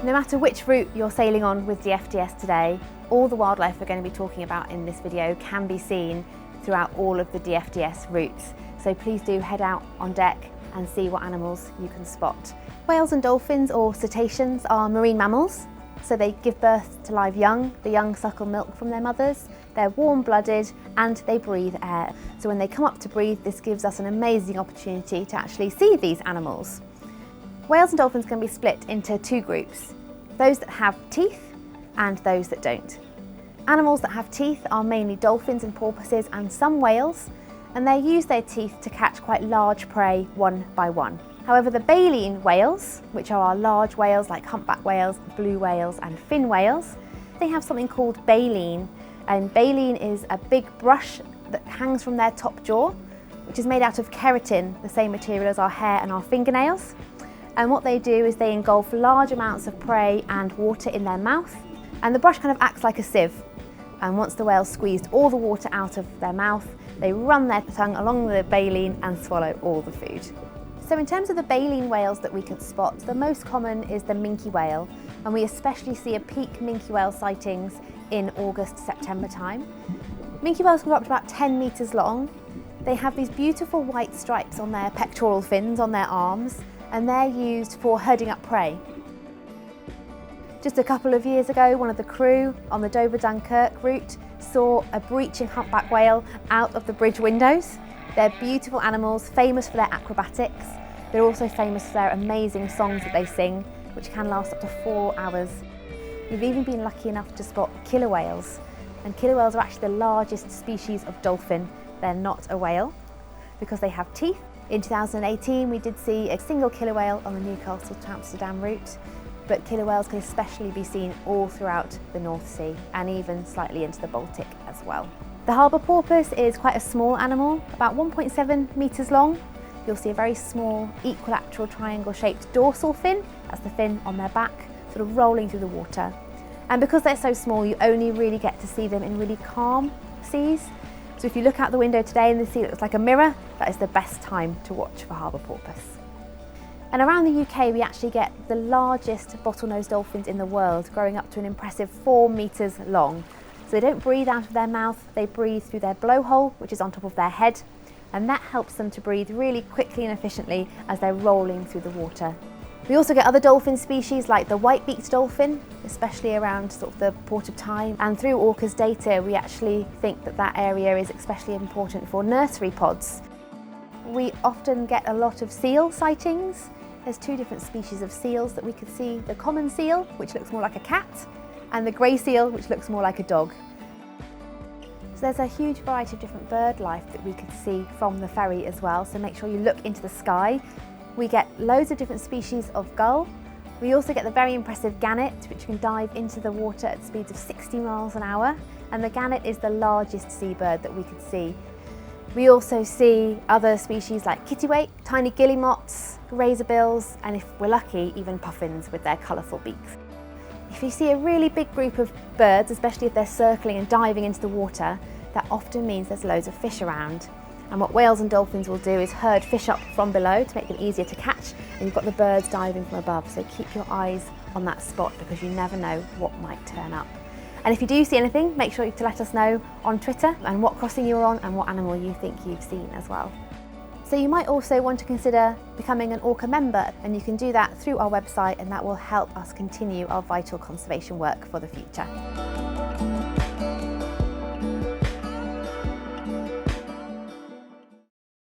No matter which route you're sailing on with DFDS today, all the wildlife we're going to be talking about in this video can be seen throughout all of the DFDS routes. So please do head out on deck and see what animals you can spot. Whales and dolphins, or cetaceans, are marine mammals. So they give birth to live young. The young suckle milk from their mothers. They're warm-blooded and they breathe air. So when they come up to breathe, this gives us an amazing opportunity to actually see these animals. Whales and dolphins can be split into two groups, those that have teeth and those that don't. Animals that have teeth are mainly dolphins and porpoises and some whales, and they use their teeth to catch quite large prey one by one. However, the baleen whales, which are our large whales like humpback whales, blue whales and fin whales, they have something called baleen, and baleen is a big brush that hangs from their top jaw, which is made out of keratin, the same material as our hair and our fingernails. And what they do is they engulf large amounts of prey and water in their mouth, and the brush kind of acts like a sieve. And once the whale's squeezed all the water out of their mouth, they run their tongue along the baleen and swallow all the food. So in terms of the baleen whales that we can spot, the most common is the minke whale, and we especially see a peak minke whale sightings in August-September time. Minke whales can grow up to about 10 metres long. They have these beautiful white stripes on their pectoral fins, on their arms, and they're used for herding up prey. Just a couple of years ago, one of the crew on the Dover-Dunkirk route saw a breaching humpback whale out of the bridge windows. They're beautiful animals, famous for their acrobatics. They're also famous for their amazing songs that they sing, which can last up to 4 hours. We've even been lucky enough to spot killer whales. And killer whales are actually the largest species of dolphin. They're not a whale because they have teeth. In 2018, we did see a single killer whale on the Newcastle to Amsterdam route, but killer whales can especially be seen all throughout the North Sea and even slightly into the Baltic as well. The harbour porpoise is quite a small animal, about 1.7 metres long. You'll see a very small equilateral triangle-shaped dorsal fin, that's the fin on their back, sort of rolling through the water. And because they're so small, you only really get to see them in really calm seas. So if you look out the window today and the sea looks like a mirror, that is the best time to watch for harbour porpoise. And around the UK, we actually get the largest bottlenose dolphins in the world, growing up to an impressive 4 metres long. So they don't breathe out of their mouth, they breathe through their blowhole, which is on top of their head, and that helps them to breathe really quickly and efficiently as they're rolling through the water. We also get other dolphin species like the white-beaked dolphin, especially around sort of the Port of Tyne, and through Orca's data we actually think that that area is especially important for nursery pods. We often get a lot of seal sightings. There's 2 different species of seals that we could see, the common seal, which looks more like a cat, and the grey seal, which looks more like a dog. So there's a huge variety of different bird life that we could see from the ferry as well, so make sure you look into the sky. We get loads of different species of gull. We also get the very impressive gannet, which can dive into the water at speeds of 60 miles an hour, and the gannet is the largest seabird that we could see. We also see other species like kittiwake, tiny guillemots, razorbills, and if we're lucky, even puffins with their colourful beaks. If you see a really big group of birds, especially if they're circling and diving into the water, that often means there's loads of fish around. And what whales and dolphins will do is herd fish up from below to make them easier to catch, and you've got the birds diving from above, so keep your eyes on that spot because you never know what might turn up. And if you do see anything, make sure to let us know on Twitter and what crossing you're on and what animal you think you've seen as well. So you might also want to consider becoming an Orca member, and you can do that through our website, and that will help us continue our vital conservation work for the future.